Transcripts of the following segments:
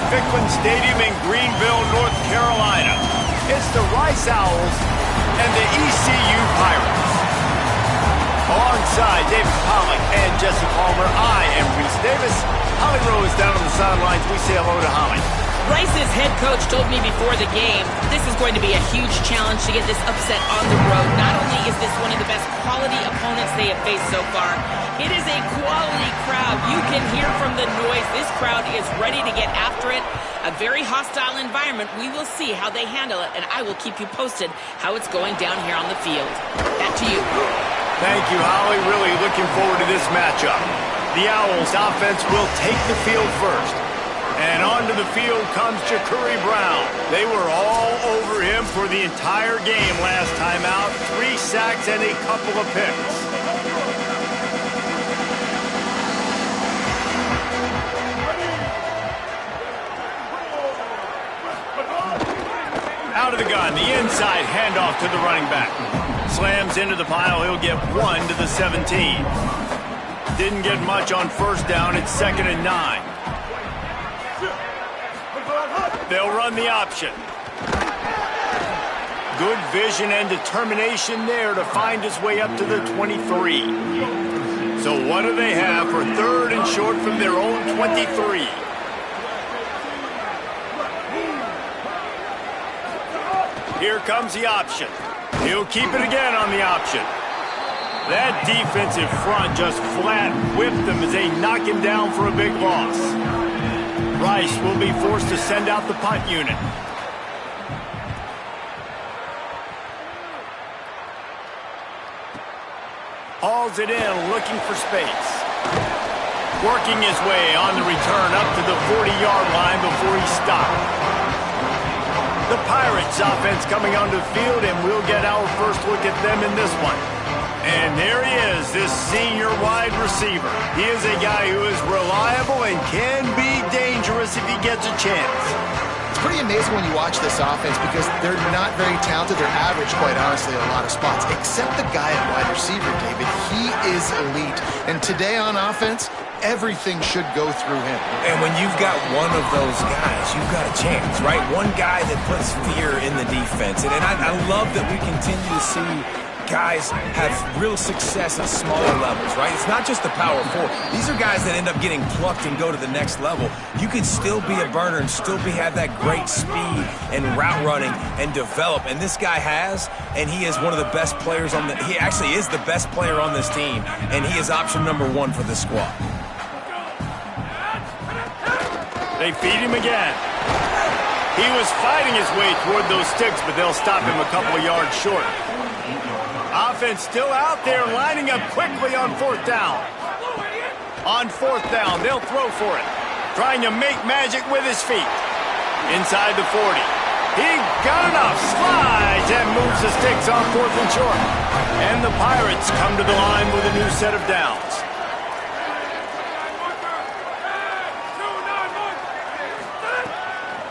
Ficklin Stadium in Greenville, North Carolina. It's the Rice Owls and the ECU Pirates. Alongside David Pollack and Jesse Palmer, I am Reese Davis. Holly Rowe is down on the sidelines. We say hello to Holly. Rice's head coach told me before the game, this is going to be a huge challenge to get this upset on the road. Not only is this one of the best quality opponents they have faced so far, it is a quality crowd. You can hear from the noise. This crowd is ready to get after it. A very hostile environment. We will see how they handle it, and I will keep you posted how it's going down here on the field. Back to you. Thank you, Holly. Really looking forward to this matchup. The Owls offense will take the field first. And onto the field comes Ja'Cory Brown. They were all over him for the entire game last time out. 3 sacks and a couple of picks. Out of the gun, the inside handoff to the running back. Slams into the pile, he'll get 1 to the 17. Didn't get much on first down, it's 2nd and 9. They'll run the option. Good vision and determination there to find his way up to the 23. So what do they have for 3rd and short from their own 23? Here comes the option. He'll keep it again on the option. That defensive front just flat whipped them as they knock him down for a big loss. Rice will be forced to send out the punt unit. Hauls it in, looking for space. Working his way on the return up to the 40-yard line before he stopped. The Pirates offense coming onto the field, and we'll get our first look at them in this one. And there he is, this senior wide receiver. He is a guy who is reliable and can be dangerous if he gets a chance. It's pretty amazing when you watch this offense because they're not very talented. They're average, quite honestly, in a lot of spots, except the guy at wide receiver, David. He is elite. And today on offense, everything should go through him. And when you've got one of those guys, you've got a chance, right? One guy that puts fear in the defense. And I love that we continue to see guys have real success at smaller levels, right? It's not just the power 4. These are guys that end up getting plucked and go to the next level. You can still be a burner and still have that great speed and route running and develop. And this guy has, and he is one of the best players on he actually is the best player on this team, and he is option number 1 for this squad. They feed him again. He was fighting his way toward those sticks, but they'll stop him a couple of yards short. Offense still out there, lining up quickly on 4th down. On 4th down, they'll throw for it. Trying to make magic with his feet. Inside the 40. He got enough, slides, and moves the sticks on 4th and short. And the Pirates come to the line with a new set of downs.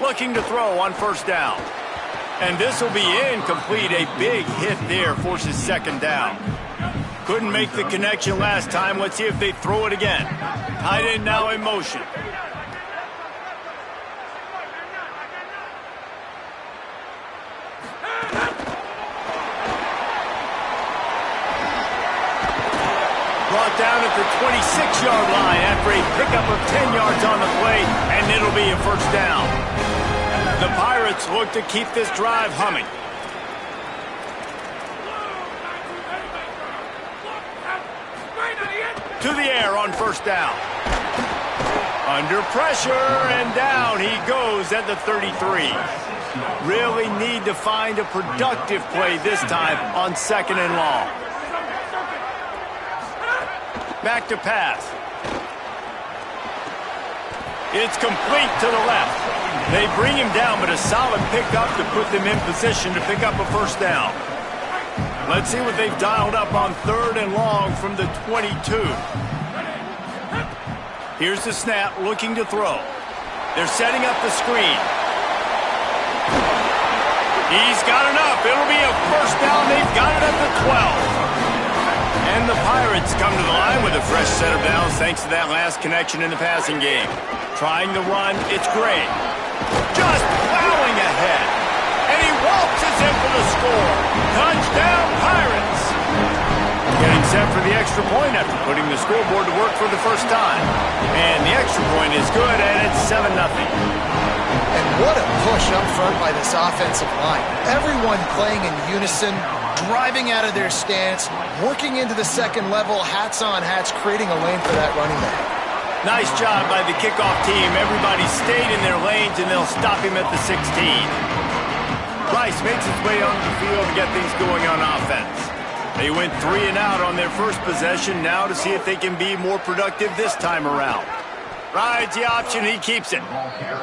Looking to throw on 1st down. And this will be incomplete. A big hit there forces 2nd down. Couldn't make the connection last time. Let's see if they throw it again. Tight end now in motion. Brought down at the 26-yard line after a pickup of 10 yards on the play, and it'll be a 1st down. The Pirates look to keep this drive humming. To the air on 1st down. Under pressure, and down he goes at the 33. Really need to find a productive play this time on 2nd and long. Back to pass. It's complete to the left. They bring him down, but a solid pickup to put them in position to pick up a 1st down. Let's see what they've dialed up on 3rd and long from the 22. Here's the snap, looking to throw. They're setting up the screen. He's got enough. It'll be a 1st down. They've got it at the 12. And the Pirates come to the line with a fresh set of downs thanks to that last connection in the passing game. Trying the run, it's great. Just plowing ahead. And he waltzes in for the score. Touchdown, Pirates! Getting set for the extra point after putting the scoreboard to work for the first time. And the extra point is good, and it's 7-0. And what a push up front by this offensive line. Everyone playing in unison, driving out of their stance, working into the second level, hats on hats, creating a lane for that running back. Nice job by the kickoff team. Everybody stayed in their lanes, and they'll stop him at the 16. Rice makes his way onto the field to get things going on offense. They went 3 and out on their first possession, now to see if they can be more productive this time around. Rides the option, he keeps it.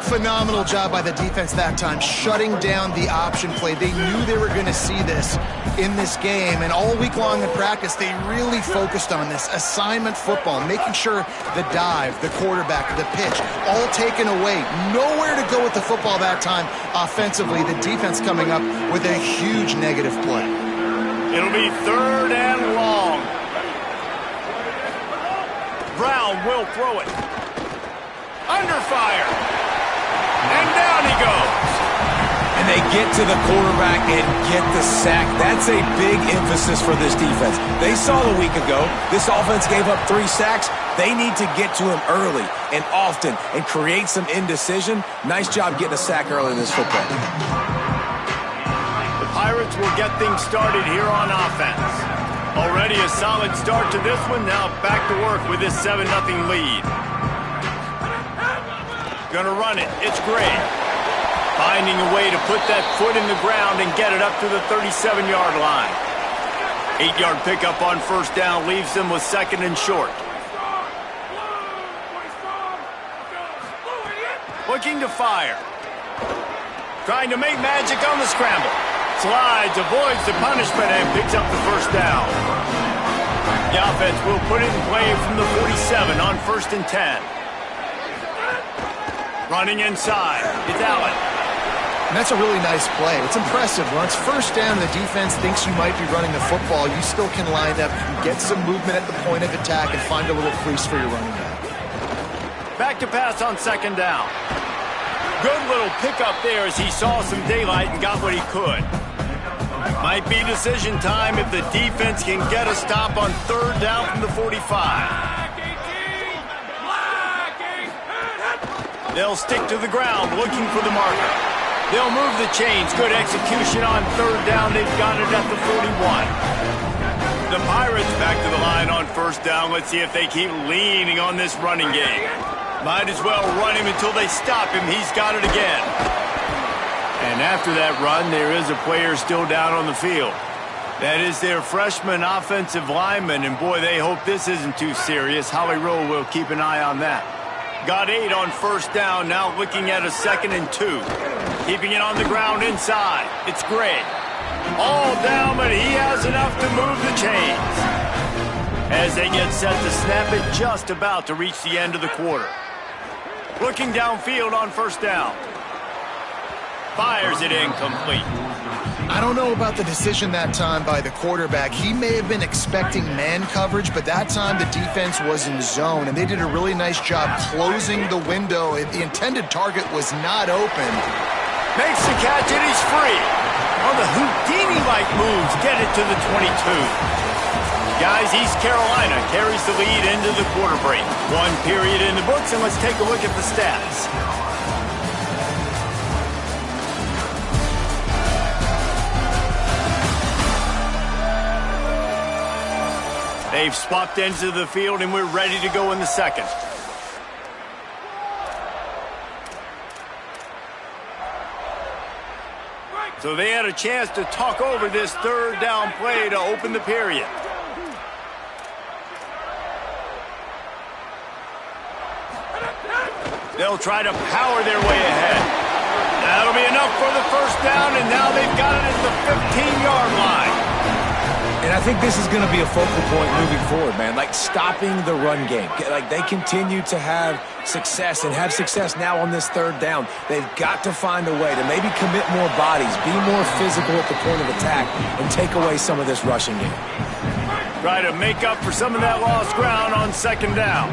Phenomenal job by the defense that time, shutting down the option play. They knew they were going to see this in this game, and all week long in practice, they really focused on this assignment football, making sure the dive, the quarterback, the pitch, all taken away. Nowhere to go with the football that time offensively. The defense coming up with a huge negative play. It'll be 3rd and long. Brown will throw it. Under fire. And down he goes. And they get to the quarterback and get the sack. That's a big emphasis for this defense. They saw a week ago, this offense gave up 3 sacks. They need to get to him early and often and create some indecision. Nice job getting a sack early in this football. The Pirates will get things started here on offense. Already a solid start to this one. Now back to work with this 7-0 lead. Gonna run it. It's great. Finding a way to put that foot in the ground and get it up to the 37-yard line. 8-yard pickup on first down leaves them with 2nd and short. Looking to fire. Trying to make magic on the scramble. Slides, avoids the punishment, and picks up the first down. The offense will put it in play from the 47 on 1st and 10. Running inside, it's Allen. And that's a really nice play. It's impressive. When it's first down and the defense thinks you might be running the football, you still can line up, get some movement at the point of attack, and find a little crease for your running back. Back to pass on 2nd down. Good little pickup there as he saw some daylight and got what he could. Might be decision time if the defense can get a stop on 3rd down from the 45. They'll stick to the ground looking for the marker. They'll move the chains. Good execution on 3rd down. They've got it at the 41. The Pirates back to the line on 1st down. Let's see if they keep leaning on this running game. Might as well run him until they stop him. He's got it again. And after that run, there is a player still down on the field. That is their freshman offensive lineman, and boy, they hope this isn't too serious. Holly Rowe will keep an eye on that. Got 8 on 1st down, now looking at a 2nd and 2. Keeping it on the ground inside. It's Gray. All down, but he has enough to move the chains. As they get set to snap it, just about to reach the end of the quarter. Looking downfield on 1st down. Fires it incomplete. I don't know about the decision that time by the quarterback. He may have been expecting man coverage, but that time the defense was in zone, and they did a really nice job closing the window. The intended target was not open. Makes the catch, and he's free. On the Houdini-like moves, get it to the 22. Guys, East Carolina carries the lead into the quarter break. 1 period in the books, and let's take a look at the stats. They've swapped ends of the field, and we're ready to go in the second. So they had a chance to talk over this 3rd down play to open the period. They'll try to power their way ahead. That'll be enough for the 1st down, and now they've got it at the 15-yard line. And I think this is going to be a focal point moving forward, man. Like stopping the run game. Like they continue to have success and have success now on this 3rd down. They've got to find a way to maybe commit more bodies, be more physical at the point of attack, and take away some of this rushing game. Try to make up for some of that lost ground on second down.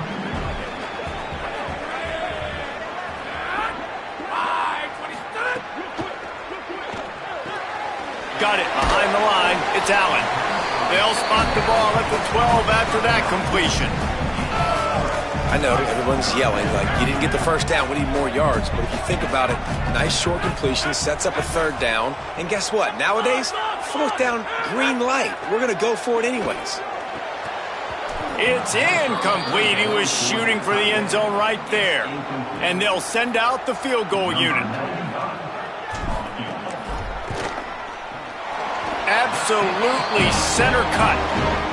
Got it behind the line. It's Allen. They'll spot the ball at the 12 after that completion. I know everyone's yelling like you didn't get the first down, we need more yards. But if you think about it, nice short completion sets up a third down. And guess what? Nowadays, fourth down, green light. We're going to go for it anyways. It's incomplete. He was shooting for the end zone right there. And they'll send out the field goal unit. Absolutely center cut.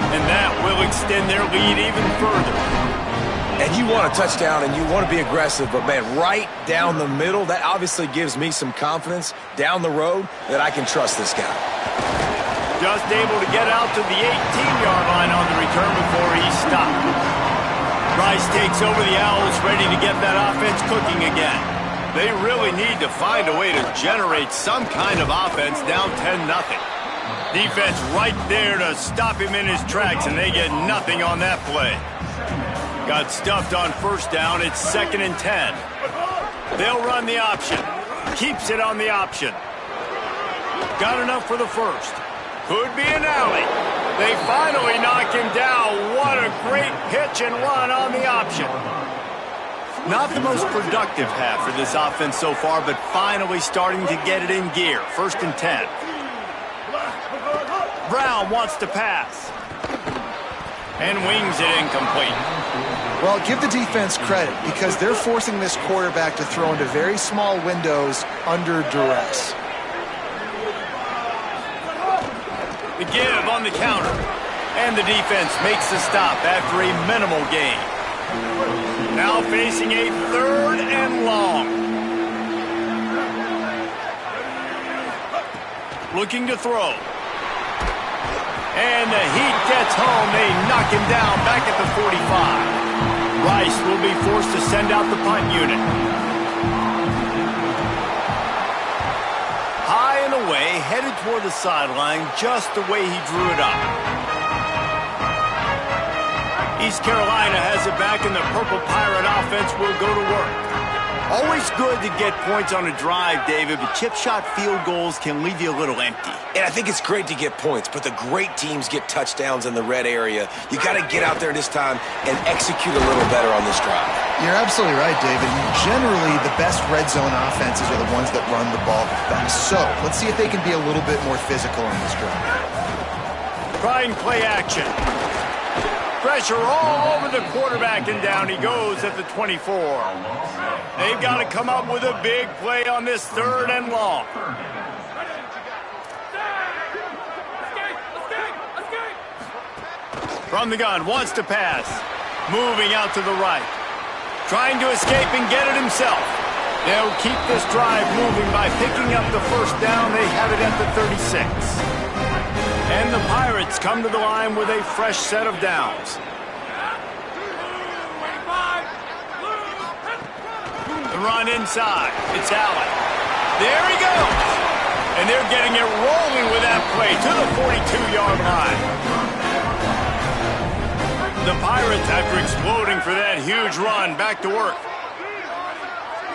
And that will extend their lead even further. And you want a touchdown and you want to be aggressive, but, man, right down the middle, that obviously gives me some confidence down the road that I can trust this guy. Just able to get out to the 18-yard line on the return before he's stopped. Rice takes over the Owls, ready to get that offense cooking again. They really need to find a way to generate some kind of offense down 10-0. Defense right there to stop him in his tracks, and they get nothing on that play. Got stuffed on first down. It's 2nd and 10. They'll run the option. Keeps it on the option. Got enough for the first. Could be an alley. They finally knock him down. What a great pitch and run on the option. Not the most productive half for this offense so far, but finally starting to get it in gear. 1st and 10. Brown wants to pass. And wings it incomplete. Well, give the defense credit because they're forcing this quarterback to throw into very small windows under duress. The give on the counter. And the defense makes the stop after a minimal gain. Now facing a 3rd and long. Looking to throw. And the heat gets home. They knock him down back at the 45. Rice will be forced to send out the punt unit. High and away, headed toward the sideline just the way he drew it up. East Carolina has it back, and the Purple Pirate offense will go to work. Always good to get points on a drive, David, but chip shot field goals can leave you a little empty. And I think it's great to get points, but the great teams get touchdowns in the red area. You got to get out there this time and execute a little better on this drive. You're absolutely right, David. Generally, the best red zone offenses are the ones that run the ball the best. So let's see if they can be a little bit more physical on this drive. Trying play action. Pressure all over the quarterback, and down he goes at the 24. They've got to come up with a big play on this 3rd and long. From the gun, wants to pass. Moving out to the right. Trying to escape and get it himself. They'll keep this drive moving by picking up the first down. They have it at the 36. And the Pirates come to the line with a fresh set of downs. The run inside. It's Allen. There he goes. And they're getting it rolling with that play to the 42-yard line. The Pirates, after exploding for that huge run, back to work.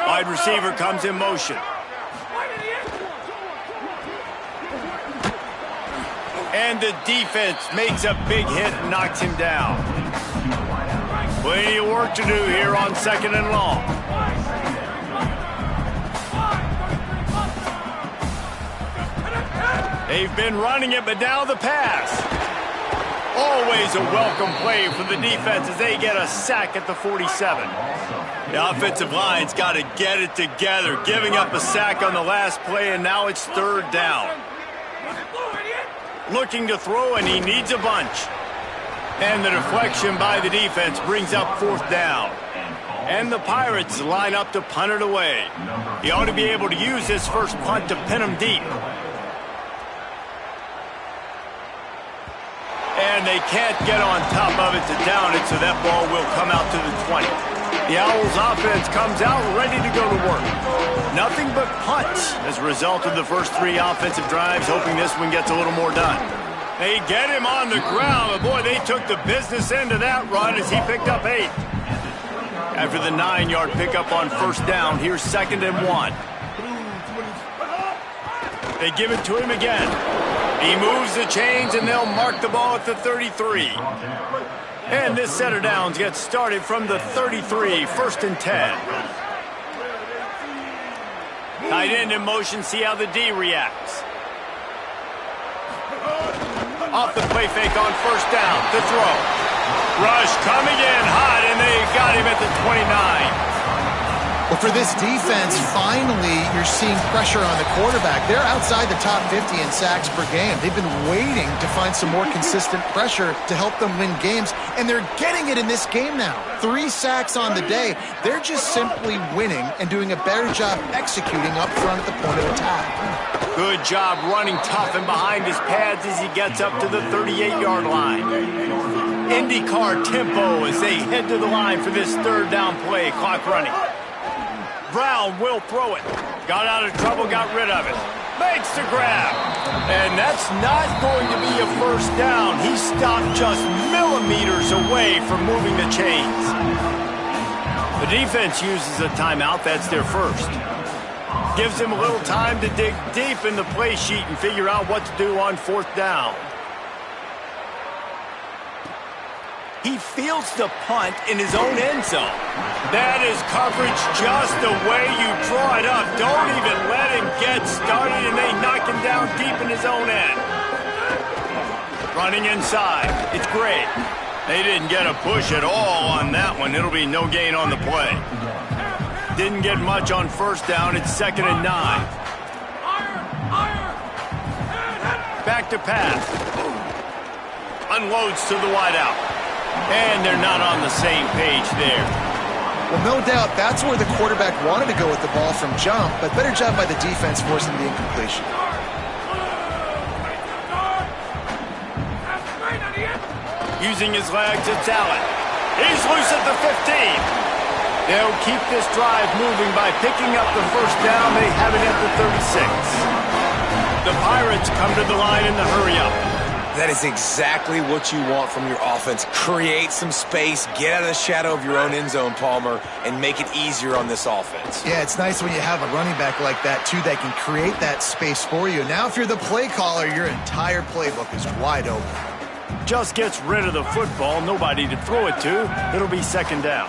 Wide receiver comes in motion. And the defense makes a big hit and knocks him down. Plenty of work to do here on 2nd and long. They've been running it, but now the pass. Always a welcome play for the defense as they get a sack at the 47. The offensive line's got to get it together, giving up a sack on the last play, and now it's 3rd down. Looking to throw, and he needs a bunch. And the deflection by the defense brings up 4th down. And the Pirates line up to punt it away. He ought to be able to use his first punt to pin him deep. And they can't get on top of it to down it, so that ball will come out to the 20. The Owls offense comes out ready to go to work. Nothing but punts as a result of the first 3 offensive drives, hoping this one gets a little more done. They get him on the ground, but boy, they took the business end of that run as he picked up 8. After the 9-yard pickup on first down, here's 2nd and 1. They give it to him again. He moves the chains, and they'll mark the ball at the 33. And this set of downs gets started from the 33, 1st and 10. Tight end in motion, see how the D reacts. Off the play fake on first down, the throw. Rush coming in hot, and they got him at the 29. Well, for this defense, finally, you're seeing pressure on the quarterback. They're outside the top 50 in sacks per game. They've been waiting to find some more consistent pressure to help them win games, and they're getting it in this game now. 3 sacks on the day. They're just simply winning and doing a better job executing up front at the point of attack. Good job running tough and behind his pads as he gets up to the 38-yard line. IndyCar tempo as they head to the line for this 3rd down play. Clock running. Brown will throw it. Got out of trouble, got rid of it. Makes the grab. And that's not going to be a first down. He stopped just millimeters away from moving the chains. The defense uses a timeout. That's their first. Gives him a little time to dig deep in the play sheet and figure out what to do on 4th down. He fields the punt in his own end zone. That is coverage just the way you draw it up. Don't even let him get started, and they knock him down deep in his own end. Running inside. It's great. They didn't get a push at all on that one. It'll be no gain on the play. Didn't get much on first down. It's 2nd and 9. Back to pass. Unloads to the wideout. And they're not on the same page there. Well, no doubt that's where the quarterback wanted to go with the ball from jump, but better job by the defense forcing the incompletion. Using his legs, it's Allen. He's loose at the 15. They'll keep this drive moving by picking up the first down. They have it at the 36. The Pirates come to the line in the hurry-up. That is exactly what you want from your offense. Create some space, get out of the shadow of your own end zone, Palmer, and make it easier on this offense. Yeah, it's nice when you have a running back like that, too, that can create that space for you. Now, if you're the play caller, your entire playbook is wide open. Just gets rid of the football, nobody to throw it to. It'll be 2nd down.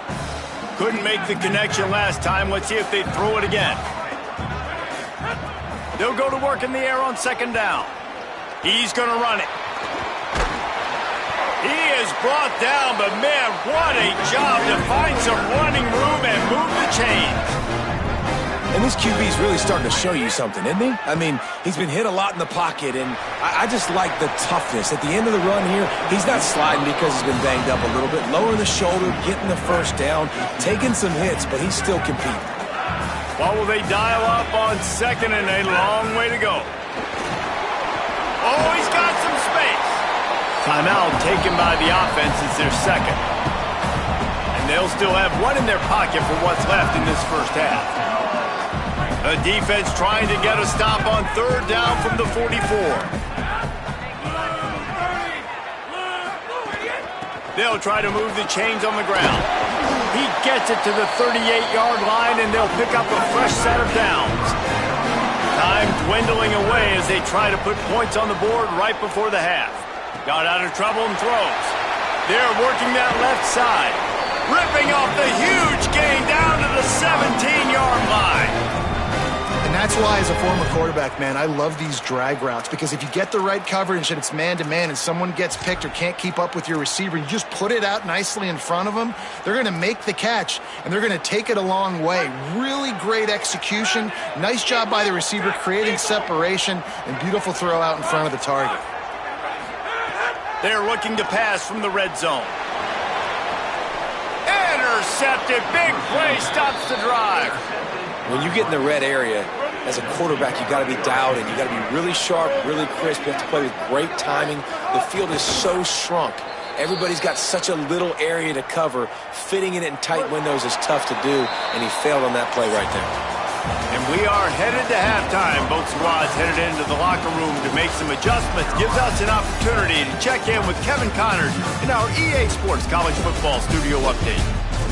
Couldn't make the connection last time. Let's see if they throw it again. They'll go to work in the air on 2nd down. He's going to run it. He is brought down, but man, what a job to find some running room and move the chains. And this QB's really starting to show you something, isn't he? I mean, he's been hit a lot in the pocket, and I just like the toughness. At the end of the run here, he's not sliding because he's been banged up a little bit. Lowering the shoulder, getting the first down, taking some hits, but he's still competing. What will they dial up on 2nd and a long way to go? Oh, he's got some space. Timeout taken by the offense. It's their 2nd. And they'll still have one in their pocket for what's left in this first half. The defense trying to get a stop on 3rd down from the 44. They'll try to move the chains on the ground. He gets it to the 38-yard line, and they'll pick up a fresh set of downs. Time dwindling away as they try to put points on the board right before the half. Got out of trouble and throws. They're working that left side. Ripping off the huge gain down to the 17-yard line. And that's why, as a former quarterback, man, I love these drag routes, because if you get the right coverage and it's man-to-man and someone gets picked or can't keep up with your receiver, you just put it out nicely in front of them, they're going to make the catch, and they're going to take it a long way. Really great execution. Nice job by the receiver creating separation, and beautiful throw out in front of the target. They're looking to pass from the red zone. Intercepted. Big play stops the drive. When you get in the red area, as a quarterback, you got to be dialed in. You got to be really sharp, really crisp. You have to play with great timing. The field is so shrunk. Everybody's got such a little area to cover. Fitting it in tight windows is tough to do, and he failed on that play right there. And we are headed to halftime. Both squads headed into the locker room to make some adjustments. Gives us an opportunity to check in with Kevin Connors in our EA Sports College Football Studio Update.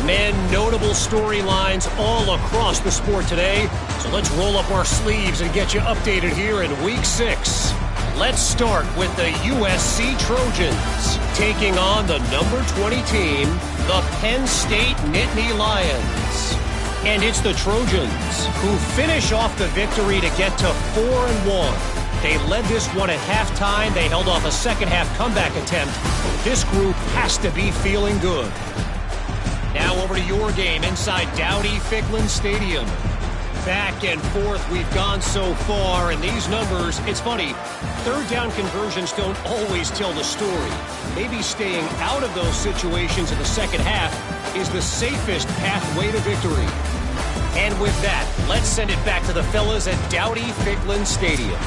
Men, notable storylines all across the sport today. So let's roll up our sleeves and get you updated here in Week 6. Let's start with the USC Trojans taking on the number 20 team, the Penn State Nittany Lions. And it's the Trojans who finish off the victory to get to 4-1. They led this one at halftime. They held off a second-half comeback attempt. This group has to be feeling good. Now over to your game inside Dowdy-Ficklin Stadium. Back and forth we've gone so far, and these numbers, it's funny, third down conversions don't always tell the story. Maybe staying out of those situations in the second half is the safest pathway to victory. And with that, let's send it back to the fellas at Dowdy-Ficklin Stadium.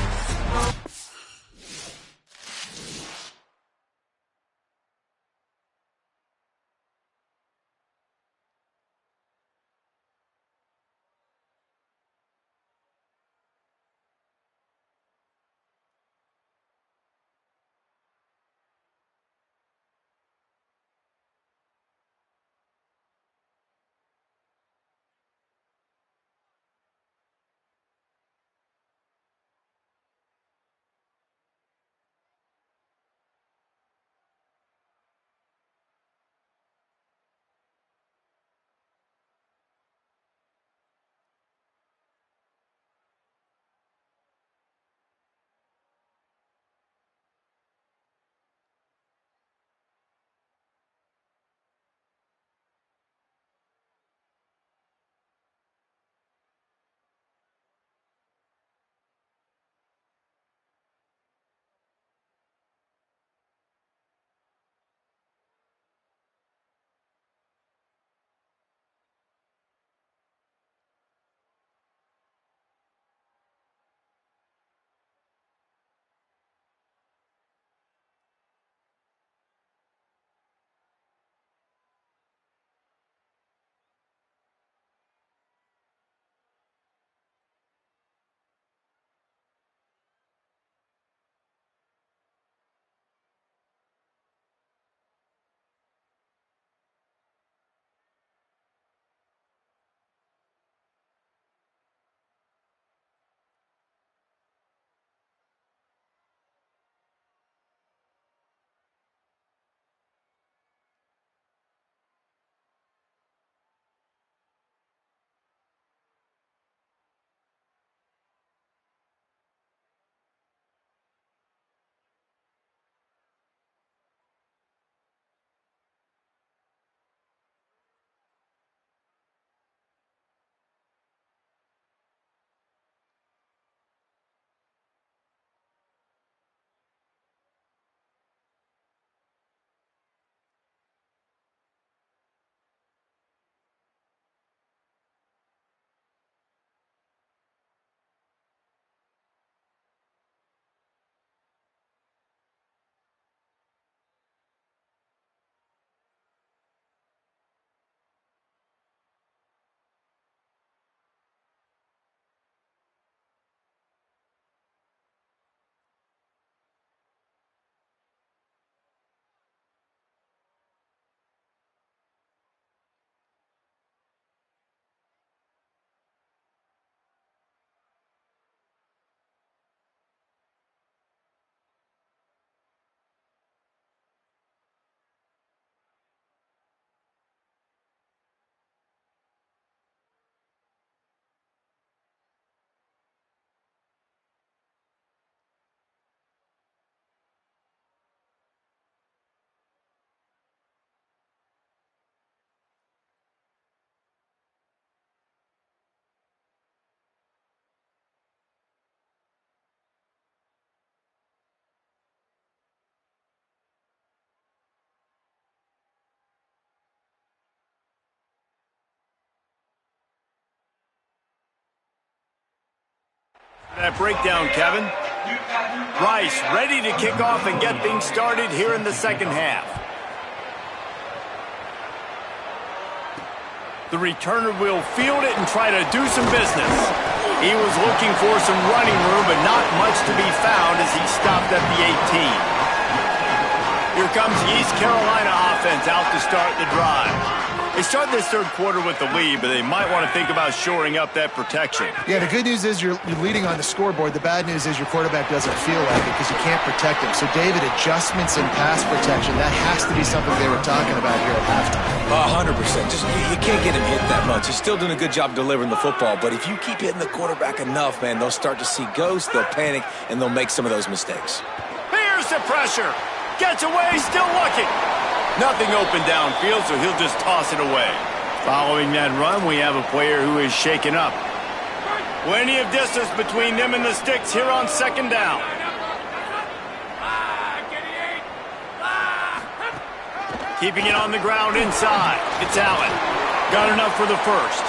That breakdown, Kevin. Rice ready to kick off and get things started here in the second half. The returner will field it and try to do some business. He was looking for some running room, but not much to be found as he stopped at the 18. Here comes the East Carolina offense out to start the drive. They start this third quarter with the lead, but they might want to think about shoring up that protection. Yeah, the good news is you're leading on the scoreboard. The bad news is your quarterback doesn't feel like it because you can't protect him. So, David, adjustments in pass protection, that has to be something they were talking about here at halftime. 100%. Just you can't get him hit that much. He's still doing a good job delivering the football, but if you keep hitting the quarterback enough, man, they'll start to see ghosts, they'll panic, and they'll make some of those mistakes. Here's the pressure. Gets away, still looking. Nothing open downfield, so he'll just toss it away. Following that run, we have a player who is shaken up. Plenty of distance between them and the sticks here on second down. Keeping it on the ground inside. It's Allen. Got enough for the first.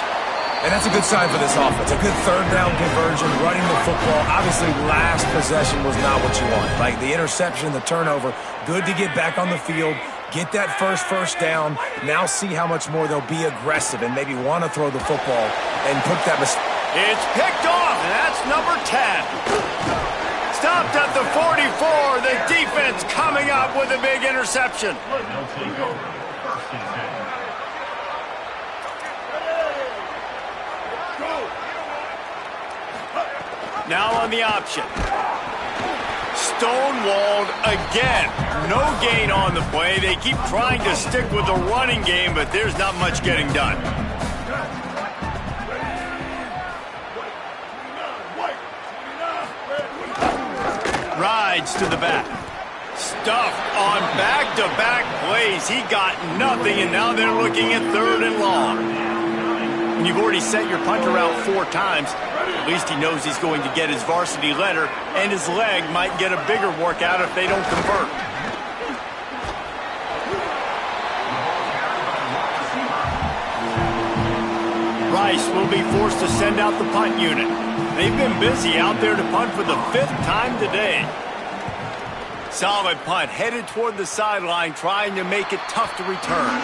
And that's a good sign for this offense. A good third down conversion, running the football. Obviously, last possession was not what you want. Like the interception, the turnover, good to get back on the field, get that first down. Now see how much more they'll be aggressive and maybe want to throw the football and put that mistake. It's picked off, and that's number 10. Stopped at the 44. The defense coming up with a big interception. Now on the option. Stonewalled again. No gain on the play. They keep trying to stick with the running game, but there's not much getting done. Rides to the back. Stuffed on back-to-back plays. He got nothing, and now they're looking at third and long. When you've already sent your punter out 4 times, at least he knows he's going to get his varsity letter, and his leg might get a bigger workout if they don't convert. Rice will be forced to send out the punt unit. They've been busy out there to punt for the 5th time today. Solid punt, headed toward the sideline, trying to make it tough to return.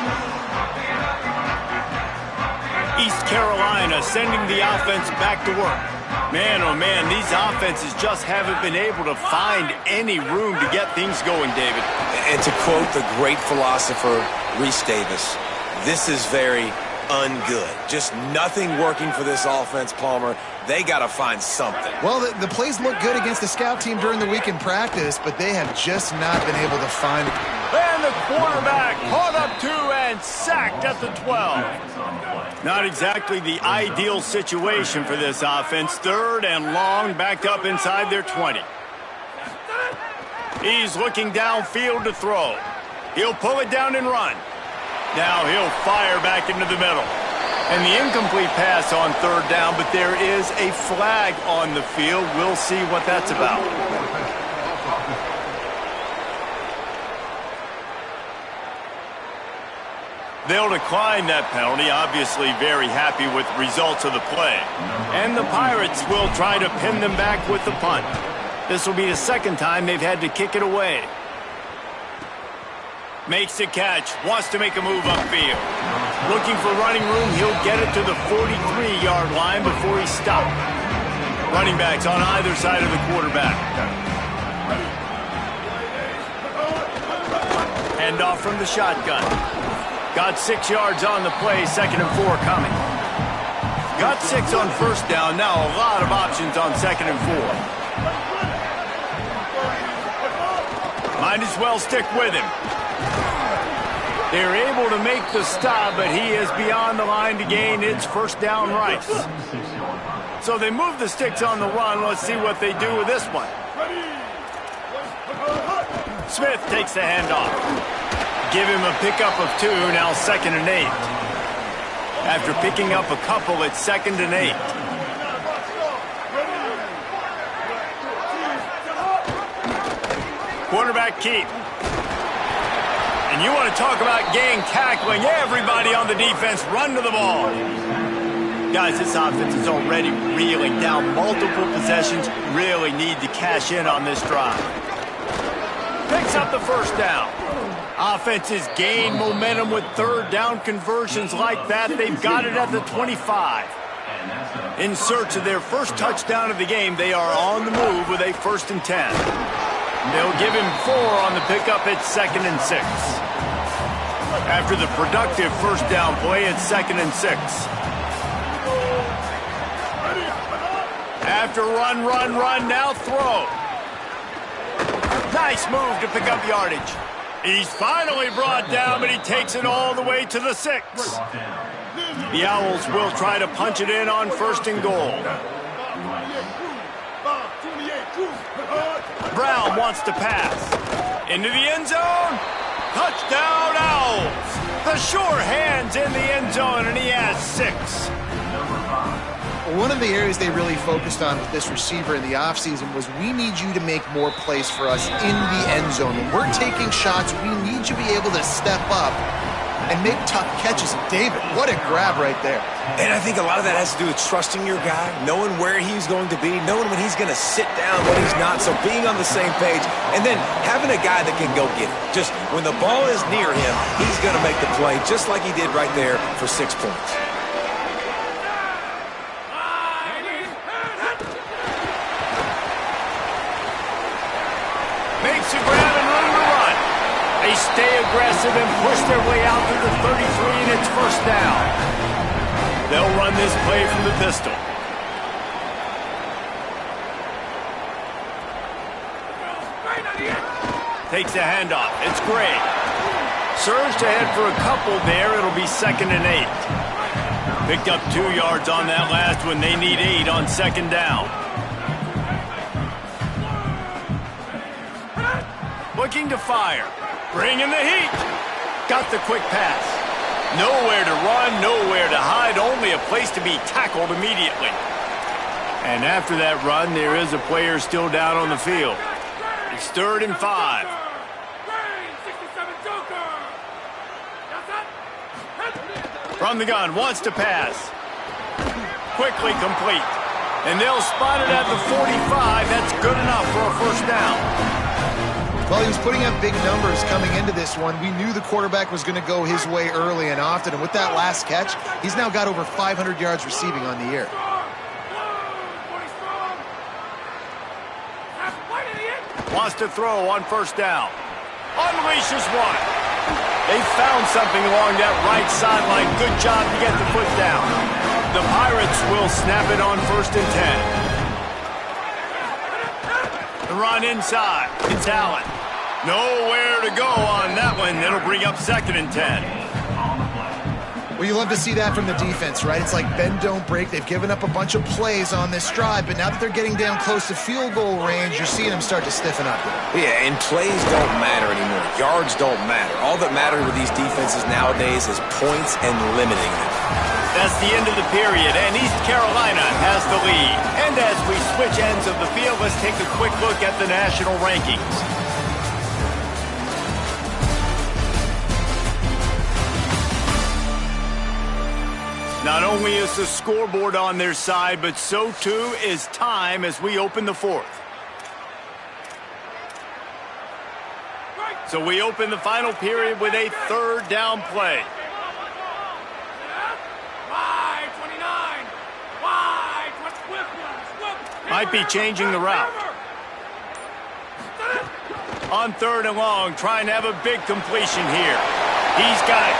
East Carolina sending the offense back to work. Man, oh man, these offenses just haven't been able to find any room to get things going, David. And to quote the great philosopher, Reese Davis, this is very ungood. Just nothing working for this offense, Palmer. They got to find something. Well, the plays look good against the scout team during the week in practice, but they have just not been able to find it. And the quarterback caught up to and sacked at the 12. Not exactly the ideal situation for this offense. Third and long, backed up inside their 20. He's looking downfield to throw. He'll pull it down and run. Now he'll fire back into the middle. And the incomplete pass on third down, but there is a flag on the field. We'll see what that's about. They'll decline that penalty, obviously very happy with the results of the play. And the Pirates will try to pin them back with the punt. This will be the 2nd time they've had to kick it away. Makes the catch, wants to make a move upfield. Looking for running room, he'll get it to the 43-yard line before he's stopped. Running backs on either side of the quarterback. Handoff from the shotgun. Got 6 yards on the play, 2nd and 4 coming. Got 6 on first down, now a lot of options on 2nd and 4. Might as well stick with him. They're able to make the stop, but he is beyond the line to gain. It's first down Rice. So they move the sticks on the run. Let's see what they do with this one. Smith takes the handoff. Give him a pickup of 2, now 2nd and 8. After picking up a couple, it's 2nd and 8. Quarterback keep. And you want to talk about gang tackling. Everybody on the defense run to the ball. Guys, this offense is already reeling down multiple possessions. Really need to cash in on this drive. Picks up the first down. Offenses gain momentum with third down conversions like that. They've got it at the 25. In search of their first touchdown of the game, they are on the move with a 1st and 10. They'll give him 4 on the pickup at 2nd and 6. After the productive first down play, it's 2nd and 6. After run, now throw. Nice move to pick up yardage. He's finally brought down, but he takes it all the way to the 6. The Owls will try to punch it in on 1st and goal. Brown wants to pass. Into the end zone. Touchdown, Owls. The sure hand's in the end zone, and he has 6. One of the areas they really focused on with this receiver in the offseason was we need you to make more plays for us in the end zone. When we're taking shots, we need you to be able to step up and make tough catches. David, what a grab right there. And I think a lot of that has to do with trusting your guy, knowing where he's going to be, knowing when he's going to sit down, when he's not. So being on the same page, and then having a guy that can go get it. Just when the ball is near him, he's going to make the play just like he did right there for 6 points. Makes a grab and room to run. They stay aggressive and push their way out to the 33, and it's 1st down. They'll run this play from the pistol. Takes a handoff. It's great. Surged ahead for a couple there. It'll be 2nd and 8. Picked up 2 yards on that last one. They need 8 on 2nd down. Looking to fire. Bringing the heat. Got the quick pass. Nowhere to run, nowhere to hide, only a place to be tackled immediately. And after that run, there is a player still down on the field. It's 3rd and 5. From the gun, wants to pass. Quickly complete. And they'll spot it at the 45. That's good enough for a 1st down. Well, he was putting up big numbers coming into this one. We knew the quarterback was going to go his way early and often. And with that last catch, he's now got over 500 yards receiving on the year. Wants to throw on 1st down. Unleashes one. They found something along that right sideline. Good job to get the foot down. The Pirates will snap it on 1st and 10. The run inside. It's Allen. Nowhere to go on that one. It'll bring up 2nd and 10. Well, you love to see that from the defense, right? It's like bend, don't break. They've given up a bunch of plays on this drive, but now that they're getting down close to field goal range, you're seeing them start to stiffen up. Yeah, and plays don't matter anymore. Yards don't matter. All that matters with these defenses nowadays is points and limiting them. That's the end of the period, and East Carolina has the lead. And as we switch ends of the field, let's take a quick look at the national rankings. Not only is the scoreboard on their side, but so too is time as we open the 4th. So we open the final period with a 3rd down play. Might be changing the route. On 3rd and long, trying to have a big completion here. He's got it.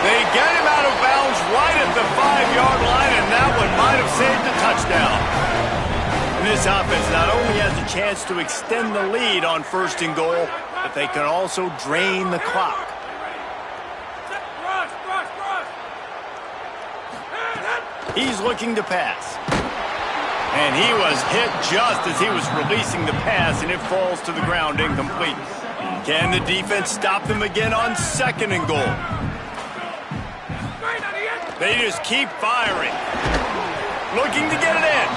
They get him out of bounds right at the 5-yard line, and that one might have saved a touchdown. And this offense not only has a chance to extend the lead on 1st and goal, but they can also drain the clock. He's looking to pass. And he was hit just as he was releasing the pass, and it falls to the ground incomplete. Can the defense stop them again on 2nd and goal? They just keep firing. Looking to get it in.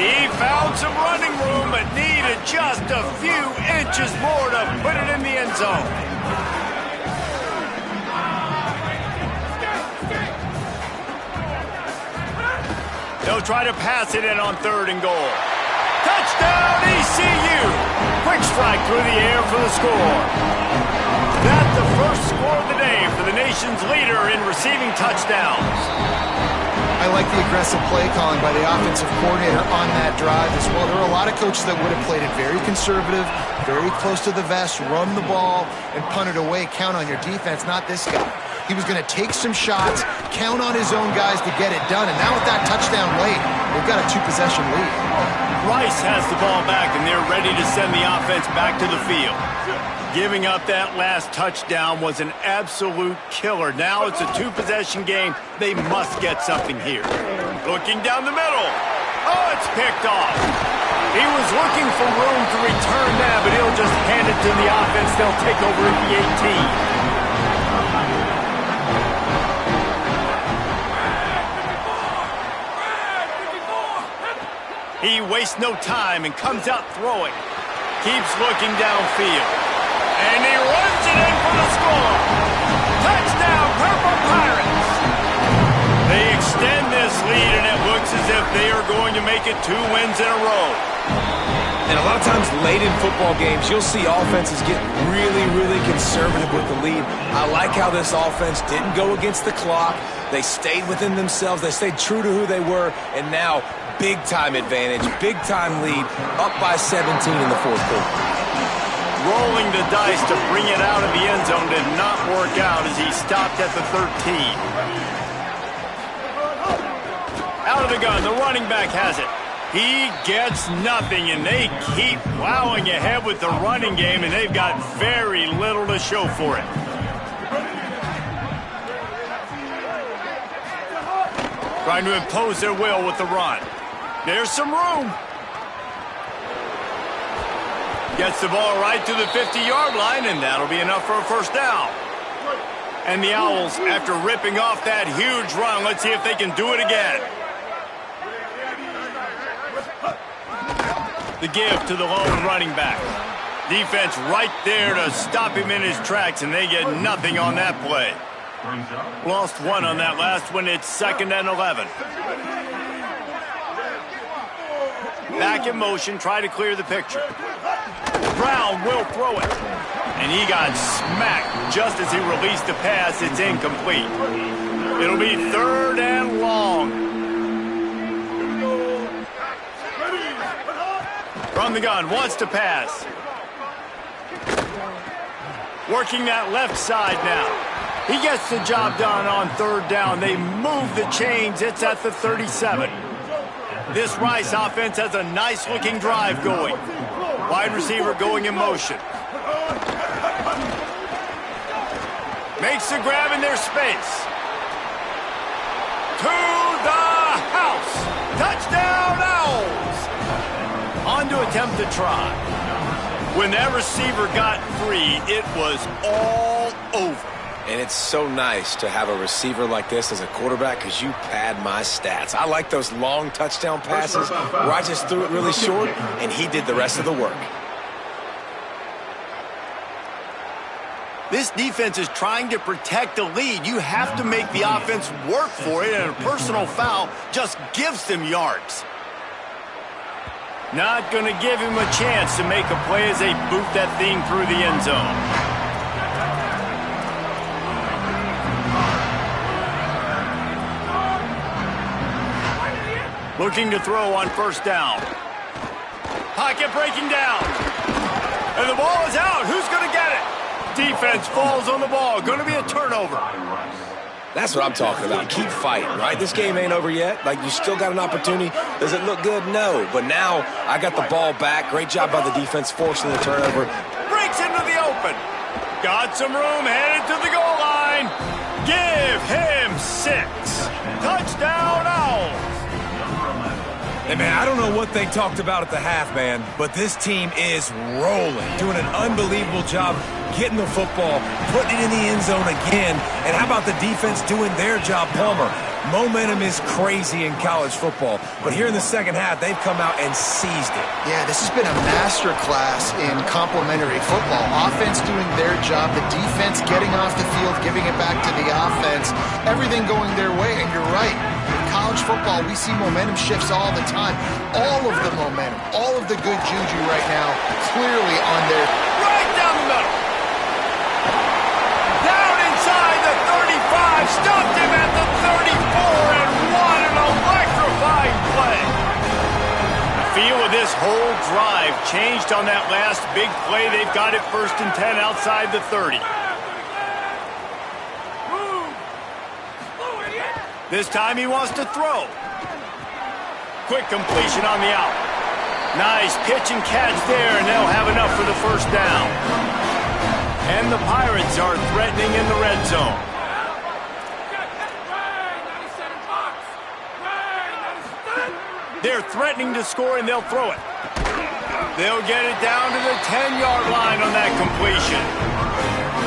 He found some running room, but needed just a few inches more to put it in the end zone. They'll try to pass it in on 3rd and goal. Touchdown, ECU! Quick Quick strike through the air for the score. That's the first score of the day for the nation's leader in receiving touchdowns. I like the aggressive play calling by the offensive coordinator on that drive as well. There are a lot of coaches that would have played it very conservative, very close to the vest, run the ball, and punt it away. Count on your defense, not this guy. He was going to take some shots, count on his own guys to get it done, and now with that touchdown late, they've got a two-possession lead. Rice has the ball back, and they're ready to send the offense back to the field. Giving up that last touchdown was an absolute killer. Now it's a two-possession game. They must get something here. Looking down the middle. Oh, it's picked off. He was looking for room to return that, but he'll just hand it to the offense. They'll take over at the 18. He wastes no time and comes out throwing. Keeps looking downfield. And he runs it in for the score. Touchdown, Purple Pirates. They extend this lead, and it looks as if they are going to make it 2 wins in a row. And a lot of times late in football games, you'll see offenses get really, really conservative with the lead. I like how this offense didn't go against the clock. They stayed within themselves. They stayed true to who they were. And now, big-time advantage, big-time lead, up by 17 in the fourth quarter. Rolling the dice to bring it out of the end zone did not work out as he stopped at the 13. Out of the gun, the running back has it. He gets nothing, and they keep plowing ahead with the running game, and they've got very little to show for it. Trying to impose their will with the run. There's some room. Gets the ball right to the 50-yard line, and that'll be enough for a first down. And the Owls, after ripping off that huge run, let's see if they can do it again. The give to the lone running back. Defense right there to stop him in his tracks, and they get nothing on that play. Lost one on that last one. It's 2nd and 11. Back in motion, try to clear the picture. Brown will throw it. And he got smacked just as he released the pass. It's incomplete. It'll be 3rd and long. From the gun, wants to pass. Working that left side now. He gets the job done on 3rd down. They move the chains. It's at the 37. This Rice offense has a nice-looking drive going. Wide receiver going in motion. Makes the grab in their space. To the house. Touchdown, Owls. On to attempt to try. When that receiver got free, it was all over. And it's so nice to have a receiver like this as a quarterback because you pad my stats. I like those long touchdown passes where I just threw it really short and he did the rest of the work. This defense is trying to protect the lead. You have to make the offense work for it, and a personal foul just gives them yards. Not going to give him a chance to make a play as they boot that thing through the end zone. Looking to throw on 1st down. Pocket breaking down. And the ball is out. Who's going to get it? Defense falls on the ball. Going to be a turnover. That's what I'm talking about. Keep fighting, right? This game ain't over yet. Like, you still got an opportunity. Does it look good? No. But now I got the ball back. Great job by the defense forcing the turnover. Breaks into the open. Got some room. Headed to the goal line. Give him 6. Touchdown, Owls. Hey, man, I don't know what they talked about at the half, man, but this team is rolling, doing an unbelievable job getting the football, putting it in the end zone again, and how about the defense doing their job, Palmer? Momentum is crazy in college football, but here in the second half, they've come out and seized it. Yeah, this has been a master class in complementary football. Offense doing their job, the defense getting off the field, giving it back to the offense, everything going their way, and you're right. College college football, we see momentum shifts all the time. All of the momentum, all of the good juju right now, clearly on their... Right down the middle. Down inside the 35. Stuffed him at the 34 and what an electrifying play. The feel of this whole drive changed on that last big play. They've got it 1st and 10 outside the 30. This time he wants to throw. Quick completion on the out. Nice pitch and catch there, and they'll have enough for the 1st down. And the Pirates are threatening in the red zone. They're threatening to score, and they'll throw it. They'll get it down to the 10-yard line on that completion.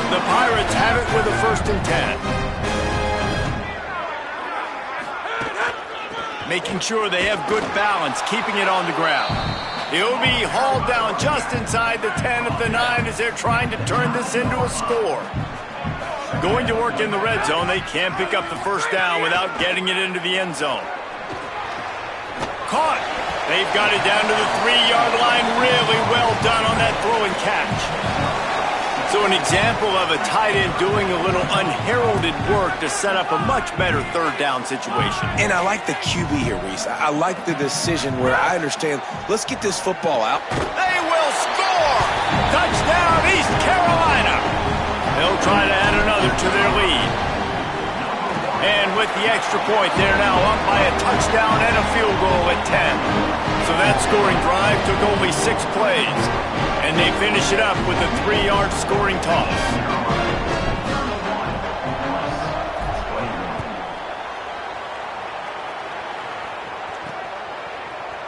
The Pirates have it with a 1st and 10. Making sure they have good balance, keeping it on the ground. He'll be hauled down just inside the 10 at the 9 as they're trying to turn this into a score. Going to work in the red zone, they can't pick up the 1st down without getting it into the end zone. Caught. They've got it down to the 3-yard line. Really well done on that throw and catch. So an example of a tight end doing a little unheralded work to set up a much better 3rd down situation. And I like the QB here, Reese. I like the decision where I understand, let's get this football out. They will score! Touchdown, East Carolina! They'll try to add another to their lead. And with the extra point, they're now up by a touchdown and a field goal at 10. So that scoring drive took only 6 plays. And they finish it up with a 3-yard scoring toss.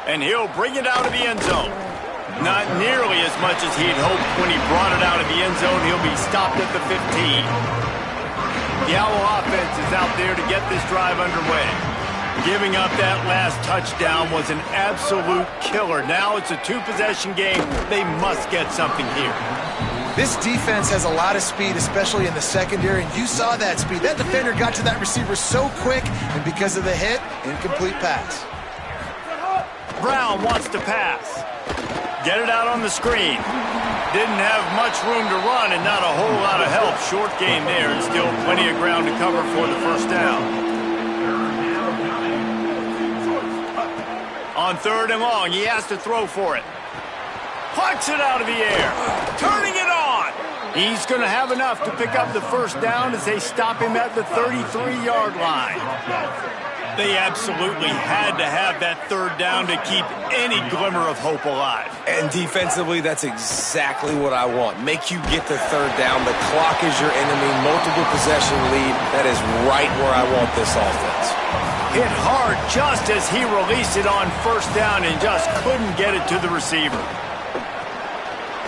And he'll bring it out of the end zone. Not nearly as much as he'd hoped when he brought it out of the end zone. He'll be stopped at the 15. The Owl offense is out there to get this drive underway. Giving up that last touchdown was an absolute killer. Now it's a 2-possession game. They must get something here. This defense has a lot of speed, especially in the secondary, and you saw that speed. That defender got to that receiver so quick, and because of the hit, incomplete pass. Brown wants to pass. Get it out on the screen. Didn't have much room to run and not a whole lot of help. Short game there and still plenty of ground to cover for the 1st down. On 3rd and long, he has to throw for it. Pucks it out of the air. Turning it on. He's going to have enough to pick up the 1st down as they stop him at the 33-yard line. They absolutely had to have that 3rd down to keep any glimmer of hope alive. And defensively, that's exactly what I want. Make you get the 3rd down. The clock is your enemy. Multiple possession lead. That is right where I want this offense. Hit hard just as he released it on 1st down and just couldn't get it to the receiver.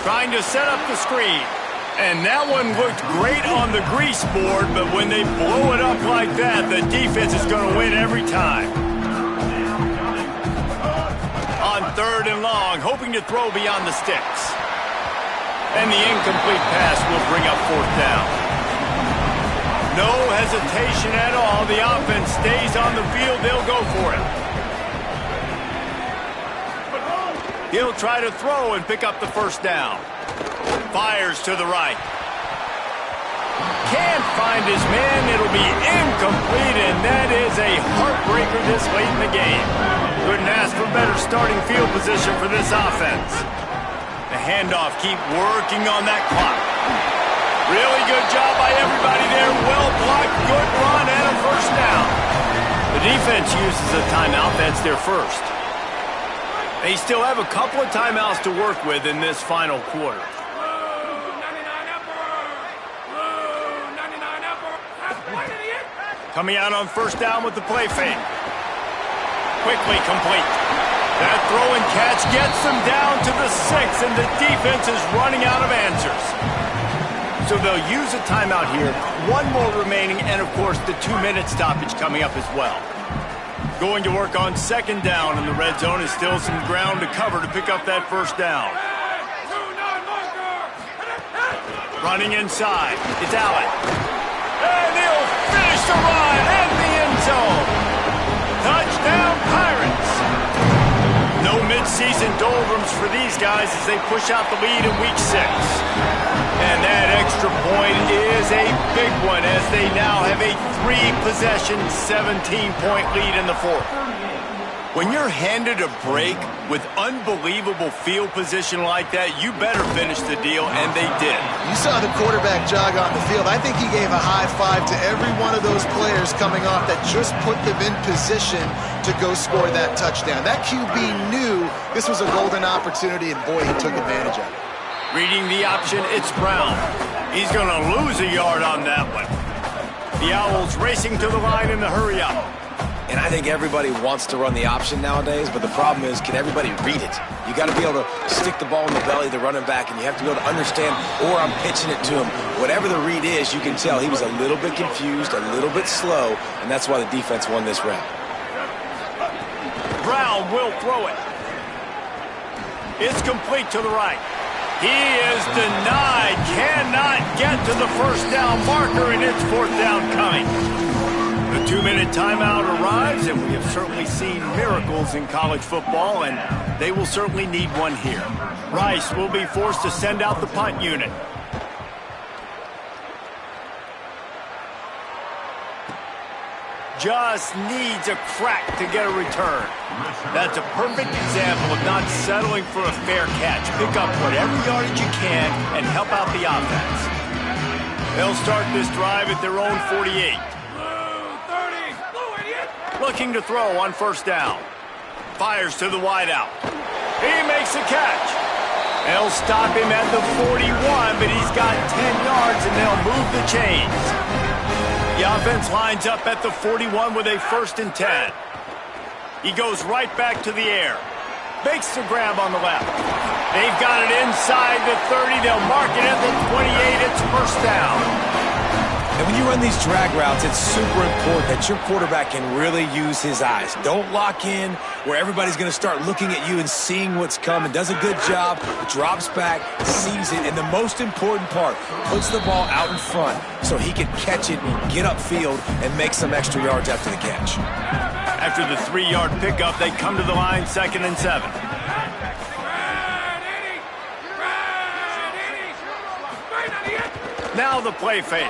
Trying to set up the screen. And that one looked great on the grease board, but when they blow it up like that, the defense is going to win every time. On 3rd and long, hoping to throw beyond the sticks. And the incomplete pass will bring up 4th down. No hesitation at all. The offense stays on the field. They'll go for it. He'll try to throw and pick up the 1st down. Fires to the right. Can't find his man. It'll be incomplete, and that is a heartbreaker this late in the game. Couldn't ask for better starting field position for this offense. The handoff, keep working on that clock. Really good job by everybody there. Well blocked, good run, and a 1st down. The defense uses a timeout. That's their 1st. They still have a couple of timeouts to work with in this final quarter. Coming out on 1st down with the play fake. Quickly complete. That throw and catch gets them down to the 6, and the defense is running out of answers. So they'll use a timeout here. 1 more remaining, and of course the 2-minute stoppage coming up as well. Going to work on 2nd down in the red zone. Is still some ground to cover to pick up that 1st down. Running inside. It's Allen. And he'll finish the run in the end zone. Touchdown, Pirates! No mid-season doldrums for these guys as they push out the lead in Week 6. And that extra point is a big one as they now have a 3-possession, 17-point lead in the fourth. When you're handed a break with unbelievable field position like that, you better finish the deal, and they did. You saw the quarterback jog on the field. I think he gave a high five to every one of those players coming off that just put them in position to go score that touchdown. That QB knew this was a golden opportunity, and boy, he took advantage of it. Reading the option, it's Brown. He's going to lose a yard on that one. The Owls racing to the line in the hurry-up. And I think everybody wants to run the option nowadays, but the problem is, can everybody read it? You got to be able to stick the ball in the belly of the running back, and you have to be able to understand, or I'm pitching it to him. Whatever the read is, you can tell he was a little bit confused, a little bit slow, and that's why the defense won this round. Brown will throw it. It's complete to the right. He is denied, cannot get to the first down marker, and it's fourth down coming. The 2-minute timeout arrives, and we have certainly seen miracles in college football, and they will certainly need one here. Rice will be forced to send out the punt unit. Just needs a crack to get a return. That's a perfect example of not settling for a fair catch. Pick up whatever yardage you can and help out the offense. They'll start this drive at their own 48. Looking to throw on first down. Fires to the wideout. He makes a catch. They'll stop him at the 41, but he's got 10 yards, and they'll move the chains. The offense lines up at the 41 with a 1st and 10. He goes right back to the air. Makes the grab on the left. They've got it inside the 30. They'll mark it at the 28. It's first down. And when you run these drag routes, it's super important that your quarterback can really use his eyes. Don't lock in where everybody's going to start looking at you and seeing what's coming. Does a good job, drops back, sees it, and the most important part, puts the ball out in front so he can catch it and get upfield and make some extra yards after the catch. After the 3-yard pickup, they come to the line 2nd and 7. Now the play fake.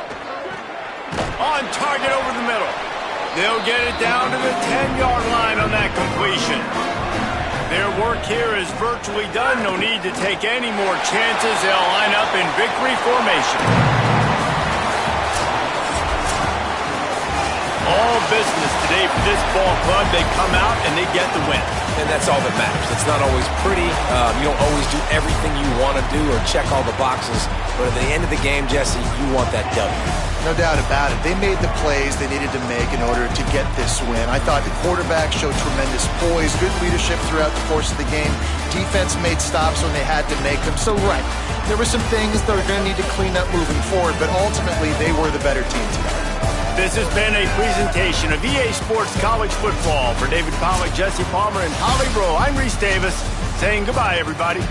On target over the middle. They'll get it down to the 10-yard line on that completion. Their work here is virtually done. No need to take any more chances. They'll line up in victory formation. All business today for this ball club. They come out and they get the win. And that's all that matters. It's not always pretty. You don't always do everything you want to do or check all the boxes. But at the end of the game, Jesse, you want that W. No doubt about it. They made the plays they needed to make in order to get this win. I thought the quarterback showed tremendous poise, good leadership throughout the course of the game. Defense made stops when they had to make them. So, right, there were some things they're going to need to clean up moving forward, but ultimately they were the better team today. This has been a presentation of EA Sports College Football. For David Pollack, Jesse Palmer, and Holly Rowe, I'm Reese Davis saying goodbye, everybody.